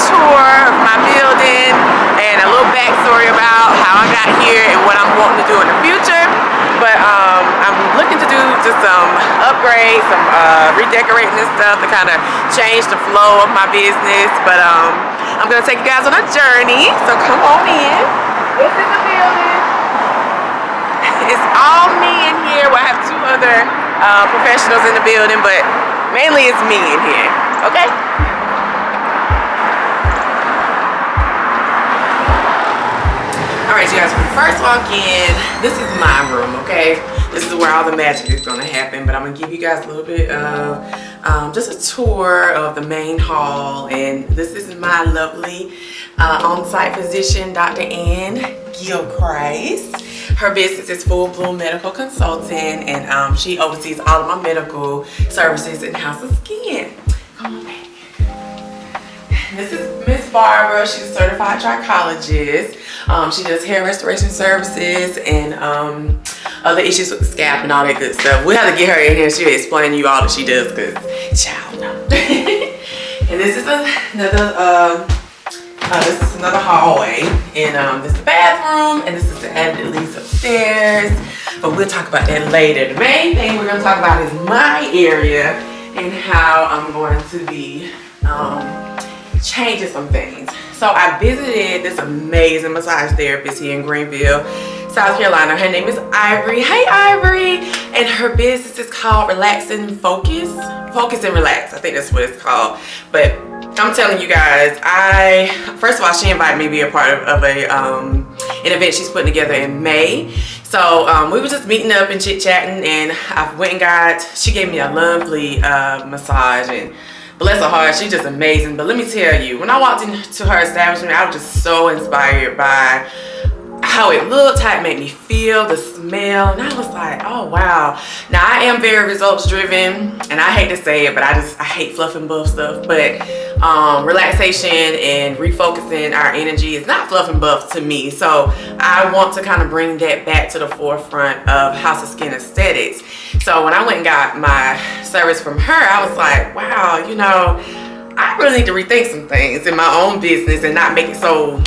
tour of my building and a little backstory about how I got here and what I'm wanting to do in the future. But I'm looking to do just some upgrades, some redecorating and stuff to kind of change the flow of my business. But I'm gonna take you guys on a journey, so come on in. This is the building. It's all me in here. Well, I have two other professionals in the building, but mainly it's me in here, okay? All right, you guys, when you first walk in, this is my room, okay? This is where all the magic is gonna happen, but I'm gonna give you guys a little bit of just a tour of the main hall. And this is my lovely on-site physician, Dr. Ann Gilchrist. Her business is Full Bloom Medical Consultant, and she oversees all of my medical services in House of Skin. Come on back. This is Miss Barbara. She's a certified trichologist. She does hair restoration services and other issues with the scalp and all that good stuff. We have to get her in here. She'll explain to you all that she does, because child no. And this is another hallway, and this is the bathroom, and this is the attic that leads upstairs. But we'll talk about that later. The main thing we're gonna talk about is my area and how I'm going to be changing some things. So I visited this amazing massage therapist here in Greenville, South Carolina. Her name is Ivory. Hey Ivory! And her business is called Relax and Focus. Focus and Relax, I think that's what it's called. But I'm telling you guys, first of all, she invited me to be a part of an event she's putting together in May. So we were just meeting up and chit-chatting, and I went and she gave me a lovely massage, and bless her heart, she's just amazing. But let me tell you, when I walked into her establishment, I was just so inspired by how it looked, how it made me feel, the smell, and I was like, oh wow. Now I am very results driven, and I hate to say it, but I hate fluff and buff stuff. But relaxation and refocusing our energy is not fluff and buff to me. So I want to kind of bring that back to the forefront of House of Skin Aesthetics. So when I went and got my service from her, I was like, wow, you know, I really need to rethink some things in my own business and not make it so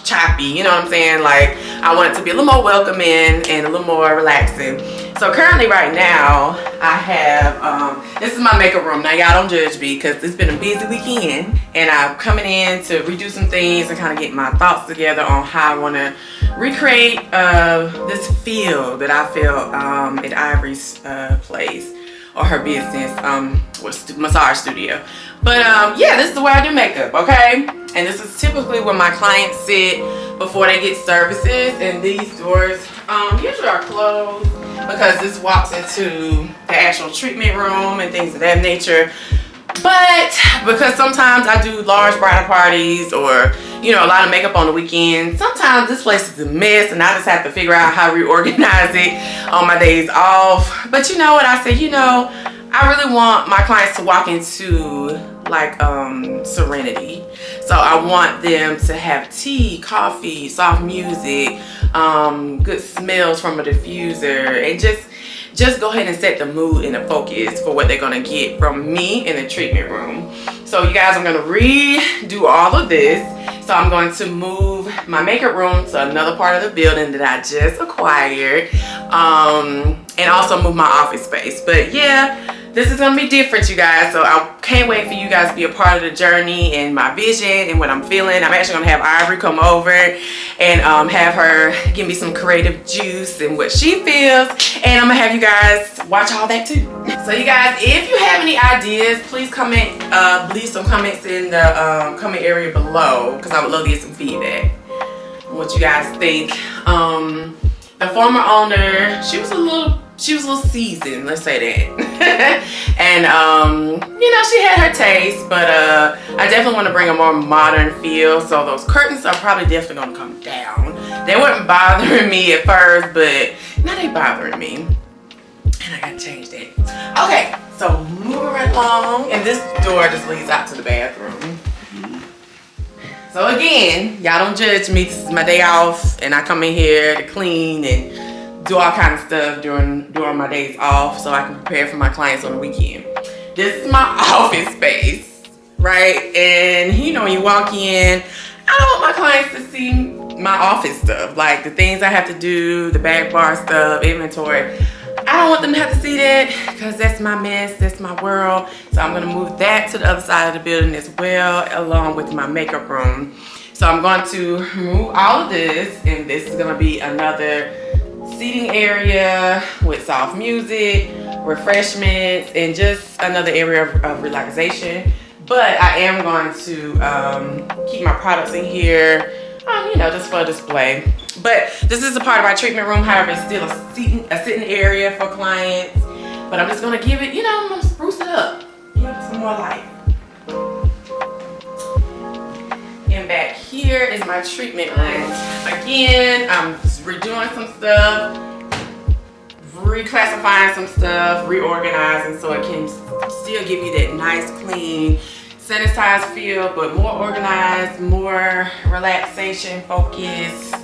choppy, you know what I'm saying? Like, I want it to be a little more welcoming and a little more relaxing. So currently right now, I have, this is my makeup room. Now y'all don't judge me, because it's been a busy weekend, and I'm coming in to redo some things and kind of get my thoughts together on how I want to recreate this feel that I felt at Ivory's place, or her business, massage studio. But yeah, this is the way I do makeup, okay? And this is typically where my clients sit before they get services. And these doors usually are closed, because this walks into the actual treatment room and things of that nature. But because sometimes I do large bridal parties, or you know, a lot of makeup on the weekend, sometimes this place is a mess, and I just have to figure out how to reorganize it on my days off. But you know what, I said, you know, I really want my clients to walk into like serenity. So I want them to have tea, coffee, soft music, good smells from a diffuser, and just go ahead and set the mood and the focus for what they're gonna get from me in the treatment room. So you guys, I'm gonna redo all of this. So I'm going to move my makeup room to another part of the building that I just acquired, and also move my office space. But yeah, this is gonna be different, you guys. So I can't wait for you guys to be a part of the journey and my vision and what I'm feeling. I'm actually gonna have Ivory come over and have her give me some creative juice and what she feels, and I'm gonna have you guys watch all that too. So you guys, if you have any ideas, please comment, leave some comments in the comment area below, because I would love to get some feedback on what you guys think. The former owner, she was a little seasoned, let's say that. And you know, she had her taste, but I definitely want to bring a more modern feel. So those curtains are probably definitely gonna come down. They weren't bothering me at first, but now they bothering me, and I gotta change that. Okay, so moving right along, and this door just leads out to the bathroom. So again, y'all don't judge me. This is my day off, and I come in here to clean and do all kinds of stuff during my days off, so I can prepare for my clients on the weekend. This is my office space. right? And you know, when you walk in, I don't want my clients to see my office stuff, like the things I have to do, the back bar stuff, inventory. I don't want them to have to see that because that's my mess, that's my world. So I'm gonna move that to the other side of the building as well, along with my makeup room. So I'm going to remove all of this, and this is gonna be another seating area with soft music, refreshments, and just another area of relaxation. But I am going to keep my products in here, you know, just for display. But this is a part of my treatment room. However, it's still a sitting area for clients. But I'm just gonna give it, you know, I'm gonna spruce it up, give it some more life. And back here is my treatment room. Again, I'm redoing some stuff, reclassifying some stuff, reorganizing so it can still give you that nice, clean, sanitized feel, but more organized, more relaxation, focused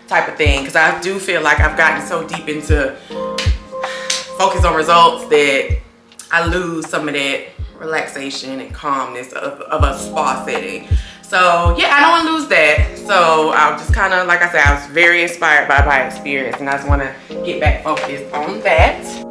type of thing. Because I do feel like I've gotten so deep into focus on results that I lose some of that relaxation and calmness of a spa setting. So yeah, I don't want to lose that. So I'll just kind of, like I said, I was very inspired by my experience, and I just want to get back focused on that.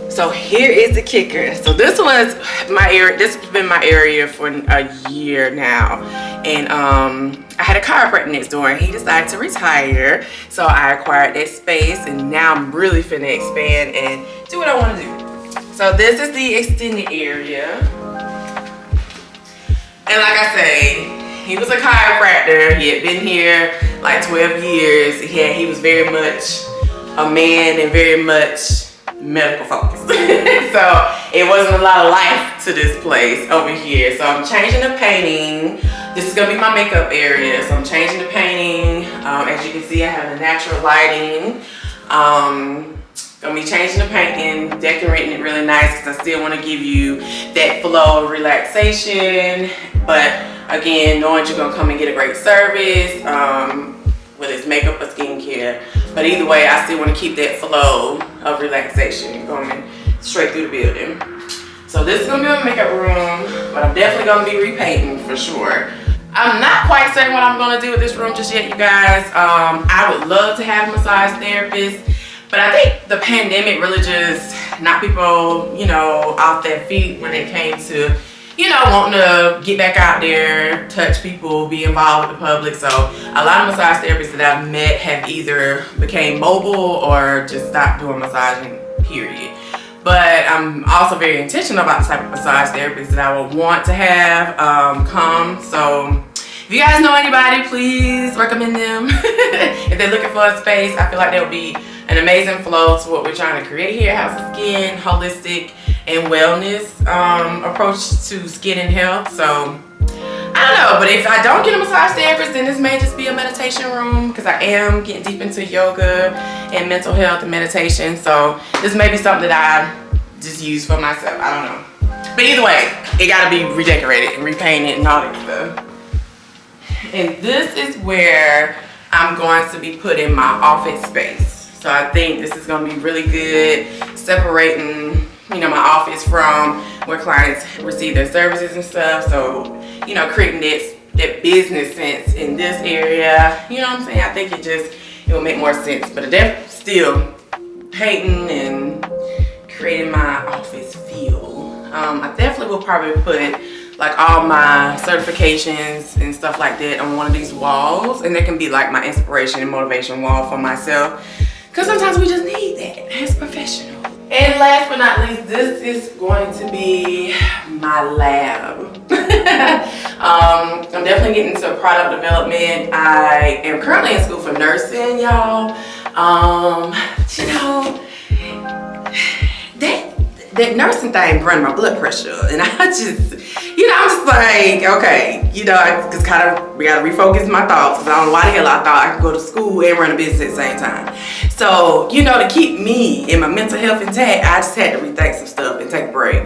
So here is the kicker. So this was my area. This has been my area for a year now, and I had a chiropractor next door, and he decided to retire. So I acquired that space, and now I'm really finna expand and do what I want to do. So this is the extended area, and like I say, he was a chiropractor. He had been here like 12 years. He was very much a man and very much medical focused. So it wasn't a lot of life to this place over here. So I'm changing the painting. This is gonna be my makeup area. So I'm changing the painting. As you can see, I have the natural lighting. Gonna be changing the painting, decorating it really nice because I still want to give you that flow of relaxation. But again, knowing you're gonna come and get a great service, whether it's makeup or skincare. But either way, I still want to keep that flow of relaxation going straight through the building. So this is going to be my makeup room, but I'm definitely going to be repainting for sure. I'm not quite certain what I'm going to do with this room just yet, you guys. I would love to have a massage therapist, but I think the pandemic really just knocked people, you know, off their feet when it came to, you know, wanting to get back out there, touch people, be involved with the public. So a lot of massage therapists that I've met have either became mobile or just stopped doing massaging, period. But I'm also very intentional about the type of massage therapists that I would want to have come. So if you guys know anybody, please recommend them. If they're looking for a space, I feel like there would be an amazing flow to what we're trying to create here. House of Skin, holistic and wellness approach to skin and health. So I don't know, but if I don't get a massage therapist, then this may just be a meditation room because I am getting deep into yoga and mental health and meditation. So this may be something that I just use for myself. I don't know. But either way, it got to be redecorated and repainted and all that stuff. And this is where I'm going to be putting my office space. So I think this is going to be really good, separating, you know, my office from where clients receive their services and stuff. So, you know, creating that business sense in this area. You know what I'm saying? I think it will make more sense. But definitely still painting and creating my office feel. I definitely will probably put like all my certifications and stuff like that on one of these walls, and that can be like my inspiration and motivation wall for myself, because sometimes we just need that as professionals. And last but not least, this is going to be my lab. I'm definitely getting into product development. I am currently in school for nursing, y'all. You know, that nursing thing run my blood pressure, and I just, I'm just like, okay, I just kind of gotta refocus my thoughts, because I don't know why the hell I thought I could go to school and run a business at the same time. So, to keep me and my mental health intact, I just had to rethink some stuff and take a break.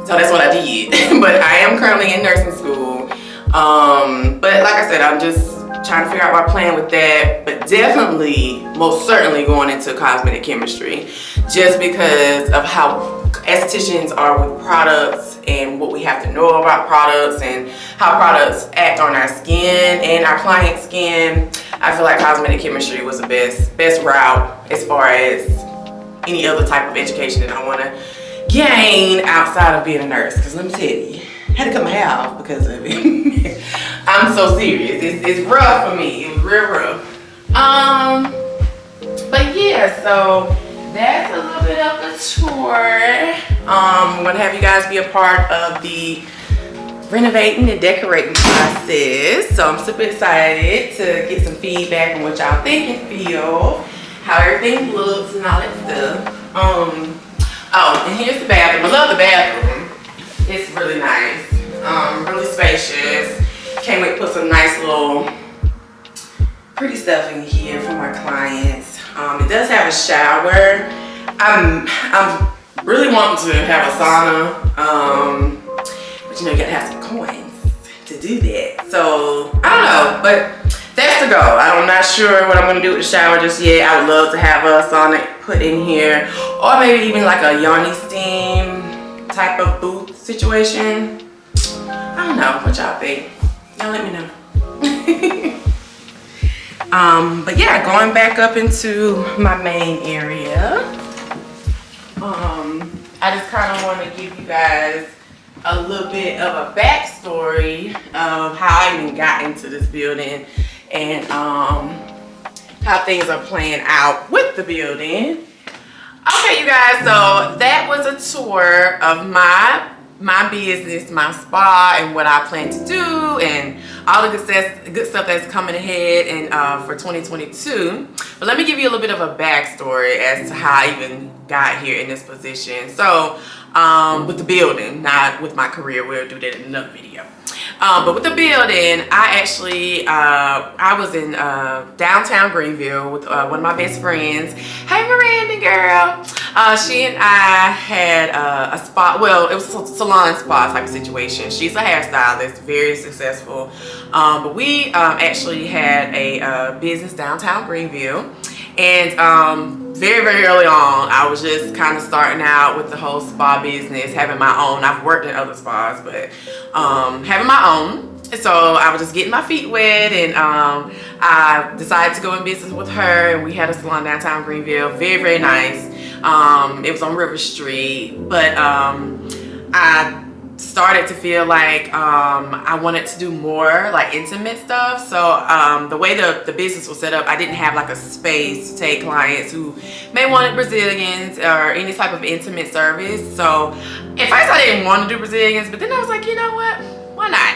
So that's what I did. But I am currently in nursing school. But like I said, I'm just trying to figure out my plan with that, but definitely, most certainly going into cosmetic chemistry, just because of how estheticians are with products and what we have to know about products and how products act on our skin and our client's skin. I feel like cosmetic chemistry was the best route as far as any other type of education that I want to gain outside of being a nurse. Because let me tell you, I had to cut my hair off because of it. I'm so serious. It's rough for me. It was real rough. But yeah, so that's a little bit of the tour. I'm gonna have you guys be a part of the renovating and decorating process. So I'm super excited to get some feedback on what y'all think and feel, how everything looks and all that stuff. Oh, and here's the bathroom. I love the bathroom. It's really nice. Really spacious. Can't wait to put some nice little pretty stuff in here for my clients. It does have a shower. I'm really wanting to have a sauna, but you gotta have some coins to do that. So I don't know, but that's the goal. I'm not sure what I'm gonna do with the shower just yet. I would love to have a sauna put in here, or maybe even like a yoni steam type of booth situation. I don't know what y'all think. Y'all let me know. But yeah, going back up into my main area. I just kind of want to give you guys a little bit of a backstory of how I even got into this building and how things are playing out with the building. Okay, you guys, so that was a tour of my business, my spa, and what I plan to do, and all the good stuff that's coming ahead and for 2022. But let me give you a little bit of a backstory as to how I even got here in this position. So with the building, not with my career, we'll do that in another video. But with the building, I actually, I was in downtown Greenville with one of my best friends. Hey, Miranda girl. She and I had a spa, well, it was a salon spa type of situation. She's a hairstylist, very successful. But we actually had a business downtown Greenville. And very, very early on, I was just kind of starting out with the whole spa business, having my own. I've worked in other spas, but having my own. So I was just getting my feet wet, and I decided to go in business with her, and we had a salon downtown Greenville. Very, very nice. It was on River Street, but I started to feel like I wanted to do more like intimate stuff. So the way the business was set up, I didn't have like a space to take clients who may wanted Brazilians or any type of intimate service. So at first I didn't want to do Brazilians, but then I was like, you know what? Why not?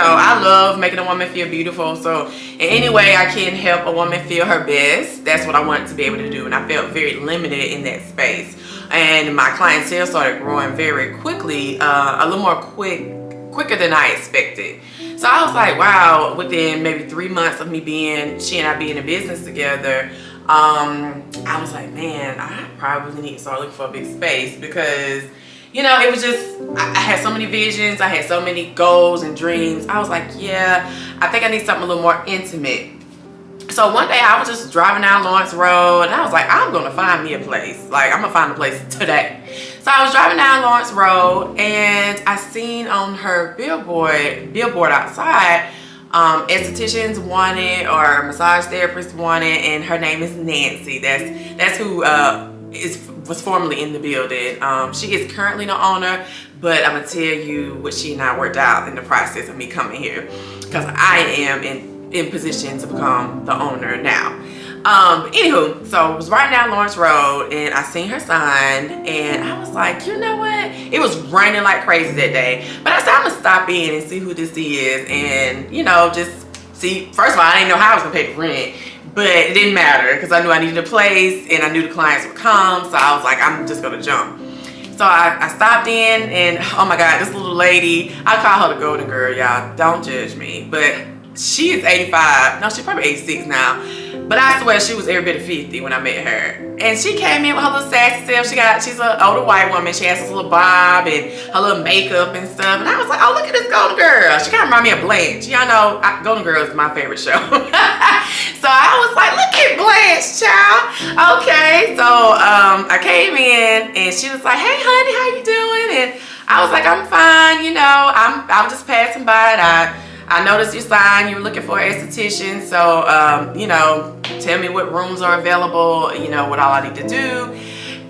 I love making a woman feel beautiful. So in any way I can help a woman feel her best, that's what I wanted to be able to do. And I felt very limited in that space. And my clientele started growing very quickly, a little more quicker than I expected. So I was like, wow, within maybe 3 months of she and I being in business together, I was like, man, I probably need to start looking for a big space, because it was just, I had so many visions, I had so many goals and dreams. I was like, yeah, I think I need something a little more intimate. So one day I was just driving down Lawrence Road, and I was like, I'm gonna find me a place. Like, I'm gonna find a place today. So I was driving down Lawrence Road, and I seen on her billboard outside, estheticians wanted, or massage therapists wanted, and her name is Nancy. That's who was formerly in the building. She is currently the owner, but I'm gonna tell you what she and I worked out in the process of me coming here, because I am in position to become the owner now. Anywho, so I was riding down Lawrence Road, and I seen her sign, and I was like, you know what? It was raining like crazy that day, but I said, I'm gonna stop in and see who this is, and just see. First of all, I didn't know how I was gonna pay the rent, but it didn't matter, because I knew I needed a place, and I knew the clients would come, so I was like, I'm just gonna jump. So I stopped in, and oh my God, this little lady, I call her the golden girl, y'all. Don't judge me, but she is 85. No, she's probably 86 now. But I swear she was every bit of 50 when I met her. And she came in with her little sassy self. She's an older white woman. She has this little bob and her little makeup and stuff. And I was like, oh, look at this golden girl. She kind of reminded me of Blanche. Y'all know Golden Girl is my favorite show. So I was like, look at Blanche, child. Okay, so I came in and she was like, hey, honey, how you doing? And I was like, I'm fine. You know, I was just passing by, and I noticed your sign. You were looking for an esthetician. So, you know, tell me what rooms are available, you know, what all I need to do.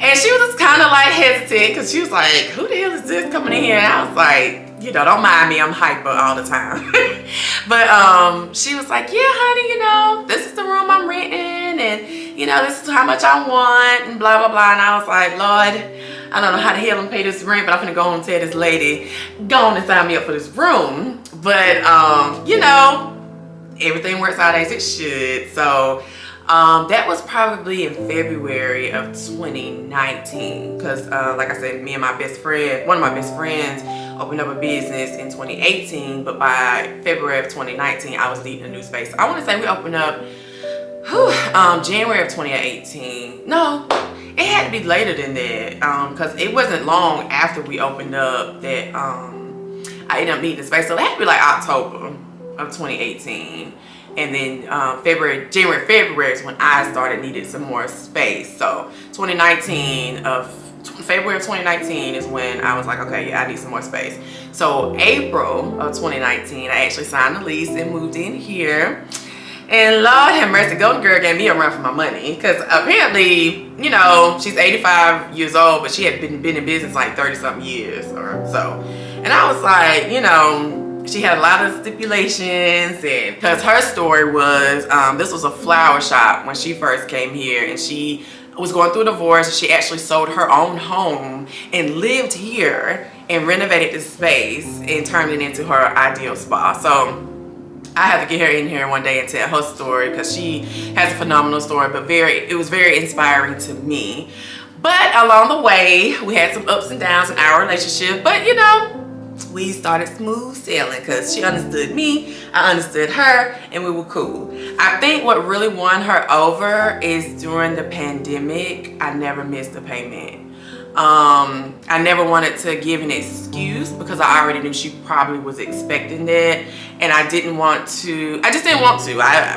And she was just kind of like hesitant, because she was like, who the hell is this coming in here? And I was like, you know, don't mind me, I'm hyper all the time. But she was like, yeah, honey, you know, this is the room I'm renting, and, you know, this is how much I want, and blah, blah, blah. And I was like, Lord, I don't know how the hell I'm gonna pay this rent, but I'm gonna go on and tell this lady, go on and sign me up for this room. But, you know, everything works out as it should. So that was probably in February of 2019. Because like I said, me and my best friend, one of my best friends, opened up a business in 2018. But by February of 2019, I was needing a new space. I want to say we opened up January of 2018. No, it had to be later than that, because it wasn't long after we opened up that I ended up needing the space. So it had to be like October of 2018. And then January, February is when I started needing some more space. So February of 2019 is when I was like, okay, yeah, I need some more space. So April of 2019, I actually signed the lease and moved in here. And Lord have mercy, Golden Girl gave me a run for my money, because apparently, you know, she's 85 years old, but she had been in business like 30 something years or so. And I was like, you know, she had a lot of stipulations, and because her story was, this was a flower shop when she first came here, and she was going through a divorce. She actually sold her own home and lived here and renovated the space and turned it into her ideal spa. So I have to get her in here one day and tell her story, because she has a phenomenal story, but it was very inspiring to me. But along the way, we had some ups and downs in our relationship, but you know, we started smooth sailing, because she understood me, I understood her, and we were cool. I think what really won her over is during the pandemic, I never missed a payment. I never wanted to give an excuse, because I already knew she probably was expecting that, and I just didn't want to.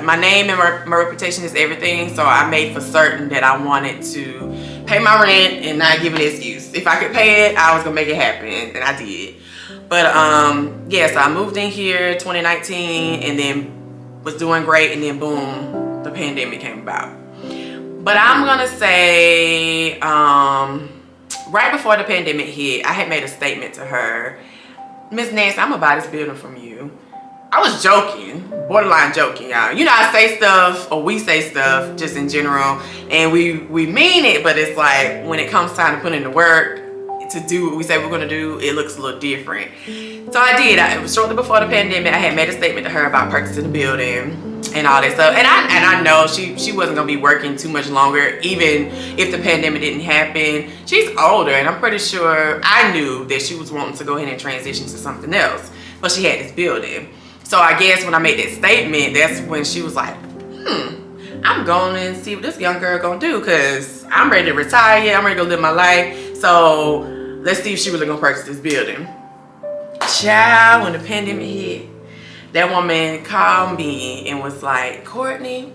My name and my reputation is everything, so I made for certain that I wanted to pay my rent and not give an excuse. If I could pay it, I was gonna make it happen, and I did. But yeah, so I moved in here 2019, and then was doing great, and then boom, the pandemic came about. But I'm gonna say, right before the pandemic hit, I had made a statement to her, Miss Nancy, I'm gonna buy this building from you. I was joking, borderline joking, y'all. You know, I say stuff, or we say stuff just in general, and we mean it, but it's like when it comes time to put in the work to do what we say we're gonna do, it looks a little different. So I did. It was shortly before the pandemic. I had made a statement to her about purchasing the building and all that stuff. And I know she wasn't gonna be working too much longer, even if the pandemic didn't happen. She's older, and I'm pretty sure I knew that she was wanting to go ahead and transition to something else, but she had this building. So I guess when I made that statement, that's when she was like, I'm going and see what this young girl gonna do, because I'm ready to retire, I'm ready to go live my life. So let's see if she really gonna purchase this building. Child, when the pandemic hit, that woman called me and was like, Courtney,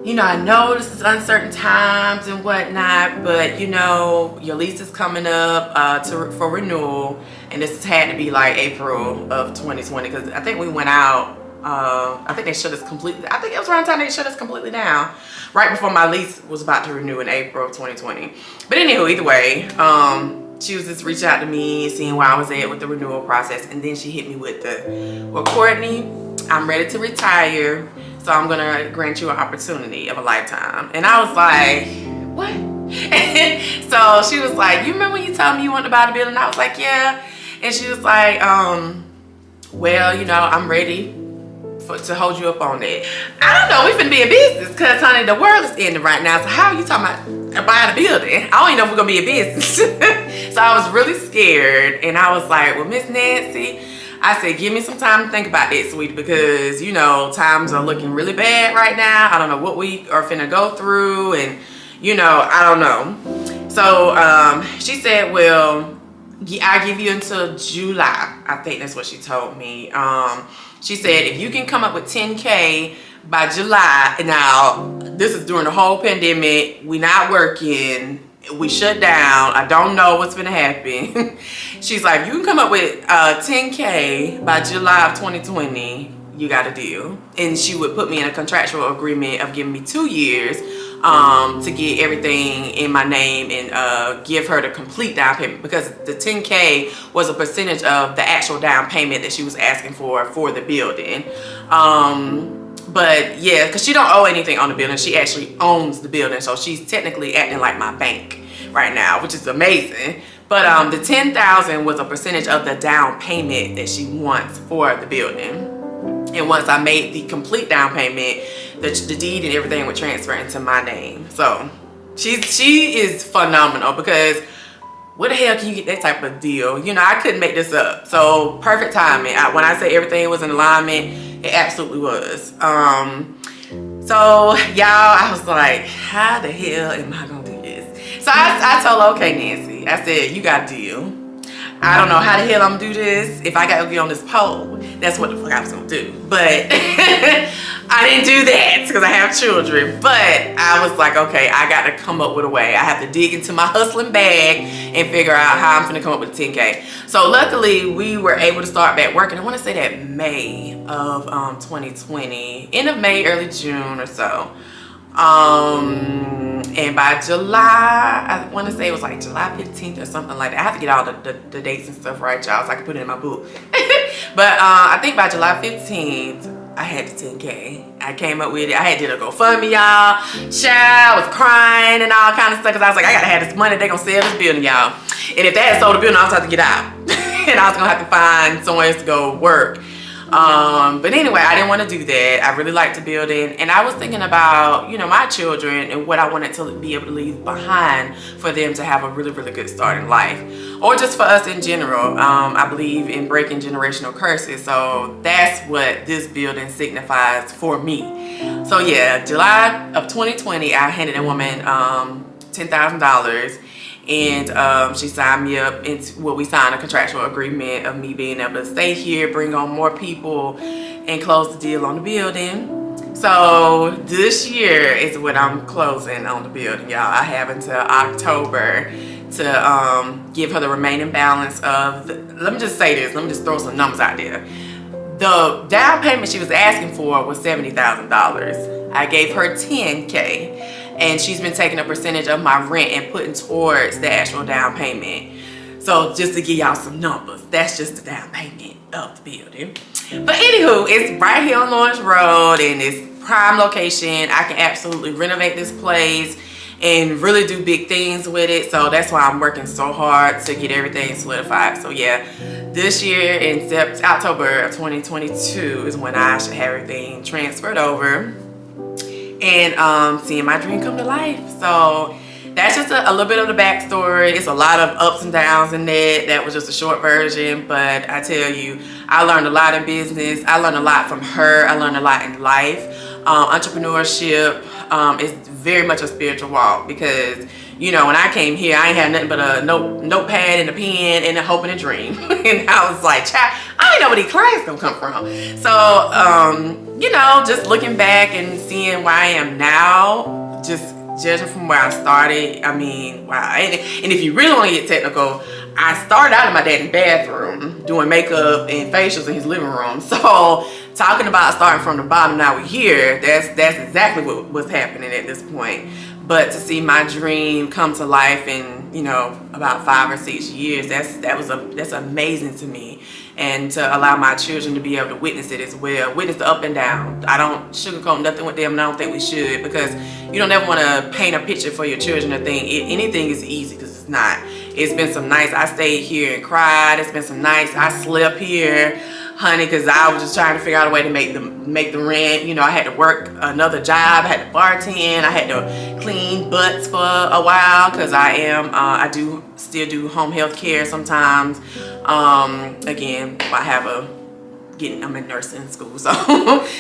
you know, I know this is uncertain times and whatnot, but you know, your lease is coming up for renewal, and this had to be like April of 2020, because I think we went out, I think they shut us completely, I think it was around the time they shut us completely down, right before my lease was about to renew in April of 2020. But anywho, either way, she was just reaching out to me, seeing where I was at with the renewal process, and then she hit me with well, Courtney, I'm ready to retire, so I'm gonna grant you an opportunity of a lifetime. And I was like, what? So she was like, you remember when you told me you wanted to buy the building? I was like, yeah. And she was like, well, you know, I'm ready to hold you up on that. I don't know, we finna be in business because, honey, the world is ending right now. So how are you talking about buying a building? I don't even know if we're gonna be in business. So I was really scared, and I was like, well, Miss Nancy, I said, give me some time to think about that, sweetie, because, you know, times are looking really bad right now. I don't know what we are finna go through, and, you know, I don't know. So she said, well, I give you until July. I think that's what she told me. She said, if you can come up with 10K by July, now this is during the whole pandemic, we not working, we shut down, I don't know what's gonna happen. She's like, you can come up with 10K by July of 2020, you got a deal. And she would put me in a contractual agreement of giving me 2 years to get everything in my name and give her the complete down payment, because the 10K was a percentage of the actual down payment that she was asking for the building. But yeah, because she don't owe anything on the building, she actually owns the building, so she's technically acting like my bank right now, which is amazing. But the $10,000 was a percentage of the down payment that she wants for the building. And once I made the complete down payment, the deed and everything would transfer into my name. So she is phenomenal, because where the hell can you get that type of deal? You know, I couldn't make this up. So perfect timing. When I say everything was in alignment, it absolutely was. So y'all, I was like, how the hell am I gonna do this? So I told her, okay, Nancy, I said, you got a deal. I don't know how the hell I'm gonna do this. If I gotta get on this pole, that's what the fuck I was gonna do. But I didn't do that because I have children. But I was like, okay, I gotta come up with a way. I have to dig into my hustling bag and figure out how I'm gonna come up with 10K. So luckily, we were able to start back working. I wanna say that May of 2020, end of May, early June or so. And by July, I want to say it was like July 15th or something like that. I have to get all the dates and stuff right, y'all, so I can put it in my book. But I think by July 15th, I had the 10K. I came up with it. I had did a GoFundMe, y'all. Child, I was crying and all kind of stuff, because I was like, I gotta have this money. They're gonna sell this building, y'all. And if they had sold the building, I was gonna have to get out. And I was gonna have to find somewhere else to go work. But anyway, I didn't want to do that. I really liked the building, and I was thinking about, you know, my children and what I wanted to be able to leave behind for them to have a really, really good start in life, or just for us in general. I believe in breaking generational curses, so that's what this building signifies for me. So yeah, July of 2020, I handed a woman $10,000. And she signed me up into, well, we signed a contractual agreement of me being able to stay here, bring on more people, and close the deal on the building. So this year is when I'm closing on the building, y'all. I have until October to give her the remaining balance of let me just say this, let me just throw some numbers out there. The down payment she was asking for was $70,000. I gave her 10K. And she's been taking a percentage of my rent and putting towards the actual down payment. So just to give y'all some numbers, that's just the down payment of the building. But anywho, it's right here on Lawrence Road, and it's prime location. I can absolutely renovate this place and really do big things with it. So that's why I'm working so hard to get everything solidified. So yeah, this year in October of 2022 is when I should have everything transferred over and seeing my dream come to life. So that's just a little bit of the backstory. It's a lot of ups and downs in that. That was just a short version, but I tell you, I learned a lot in business. I learned a lot from her. I learned a lot in life. Entrepreneurship is very much a spiritual walk, because you know, when I came here, I ain't had nothing but a notepad and a pen and a hope and a dream. And I was like, child, I ain't know where these clients gonna come from. So, you know, just looking back and seeing where I am now, just judging from where I started, I mean, wow. And if you really want to get technical, I started out in my daddy's bathroom doing makeup and facials in his living room. So talking about starting from the bottom, now we're here, that's exactly what's happening at this point. But to see my dream come to life in, you know, about 5 or 6 years, that's amazing to me. And to allow my children to be able to witness it as well, witness the up and down. I don't sugarcoat nothing with them, and I don't think we should, because you don't ever want to paint a picture for your children to think anything is easy, because it's not. It's been some nights I stayed here and cried. It's been some nights I slept here. honey, because I was just trying to figure out a way to make the rent. You know, I had to work another job, I had to bartend, I had to clean butts for a while because I do still do home health care sometimes. Again, I'm in nursing school, so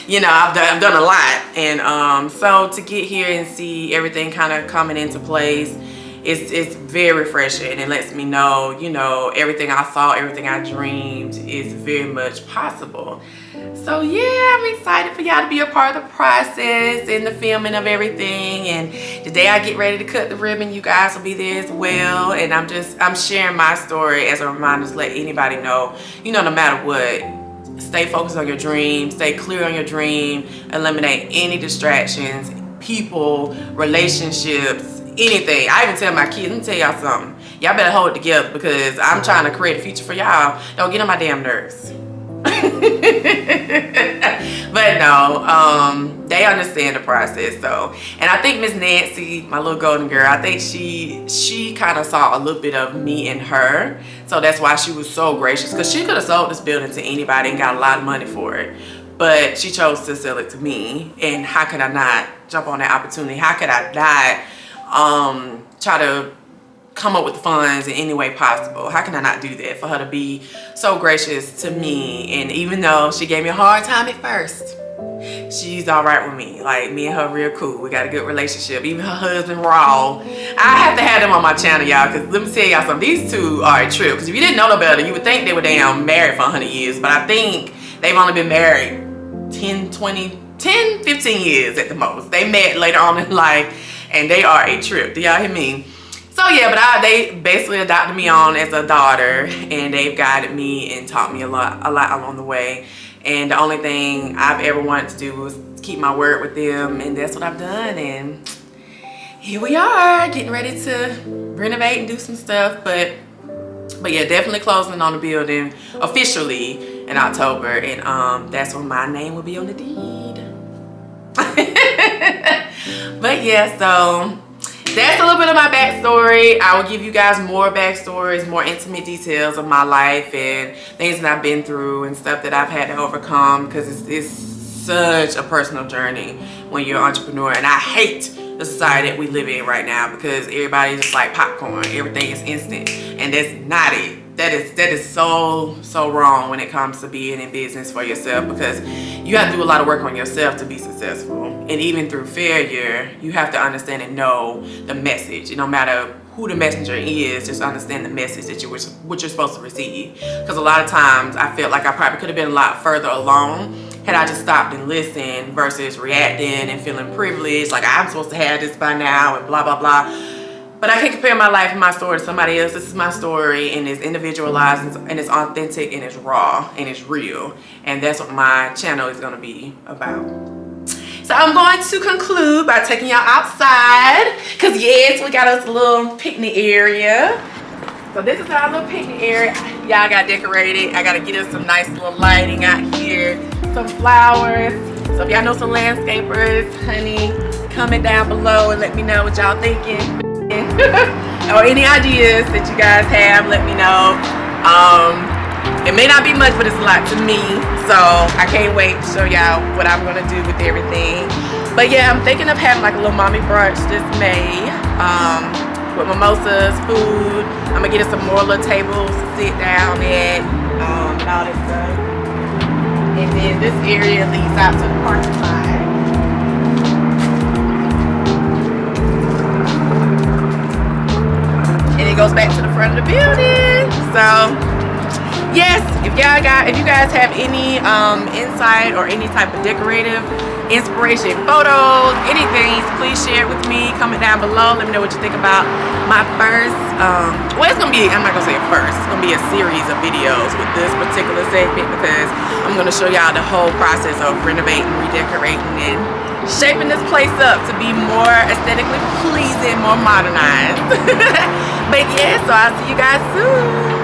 you know, I've done a lot, and so to get here and see everything kind of coming into place, it's very refreshing, and it lets me know, you know, everything I thought, everything I dreamed is very much possible. So yeah, I'm excited for y'all to be a part of the process and the filming of everything, and the day I get ready to cut the ribbon, you guys will be there as well. And I'm sharing my story as a reminder to let anybody know, you know, no matter what, stay focused on your dream, stay clear on your dream, eliminate any distractions, people, relationships, anything. I even tell my kids, let me tell y'all something, y'all better hold it together because I'm trying to create a future for y'all. Don't get on my damn nerves. But no, they understand the process though. And I think Miss Nancy, my little golden girl, I think she kind of saw a little bit of me in her, so that's why she was so gracious, because she could have sold this building to anybody and got a lot of money for it, but she chose to sell it to me. And how could I not jump on that opportunity? How could I not try to come up with the funds in any way possible? How can I not do that? For her to be so gracious to me, and even though she gave me a hard time at first, she's all right with me. Like, me and her real cool. We got a good relationship. Even her husband, Raw. I have to have them on my channel, y'all, because let me tell y'all something. These two are a trip. Because if you didn't know no better, you would think they were damn married for 100 years. But I think they've only been married 15 years at the most. They met later on in life, and they are a trip. Do y'all hear me? So yeah, but they basically adopted me on as a daughter, and they've guided me and taught me a lot along the way. And the only thing I've ever wanted to do was keep my word with them, and that's what I've done. And here we are, getting ready to renovate and do some stuff. But yeah, definitely closing on the building officially in October, and that's when my name will be on the deed. But yeah, so that's a little bit of my backstory. I will give you guys more backstories, more intimate details of my life and things that I've been through and stuff that I've had to overcome, because it's such a personal journey when you're an entrepreneur. And I hate the society that we live in right now, because everybody's just like popcorn. Everything is instant, and that's not it. That is so wrong when it comes to being in business for yourself, because you have to do a lot of work on yourself to be successful. And even through failure, you have to understand and know the message. And no matter who the messenger is, just understand the message that what you're supposed to receive. Because a lot of times I felt like I probably could have been a lot further along had I just stopped and listened versus reacting and feeling privileged, like I'm supposed to have this by now and blah blah blah. But I can't compare my life and my story to somebody else. This is my story, and it's individualized, and it's authentic, and it's raw, and it's real. And that's what my channel is going to be about. So I'm going to conclude by taking y'all outside, because yes, we got us a little picnic area. So this is our little picnic area. Y'all got decorated. I got to get us some nice little lighting out here, some flowers. So if y'all know some landscapers, honey, comment down below and let me know what y'all thinking. Or any ideas that you guys have, let me know. It may not be much, but it's a lot to me, so I can't wait to show y'all what I'm gonna do with everything. But yeah, I'm thinking of having like a little mommy brunch this May, with mimosas, food. I'm gonna get us some more little tables to sit down at, and all that stuff. And then this area leads out to the parking lot. It goes back to the front of the building. So yes, if you guys have any insight or any type of decorative inspiration, photos, anything, please share it with me. Comment down below, let me know what you think about my first well, it's gonna be, I'm not gonna say it first, it's gonna be a series of videos with this particular segment, because I'm gonna show y'all the whole process of renovating, redecorating, and shaping this place up to be more aesthetically pleasing, more modernized. But yeah, so I'll see you guys soon.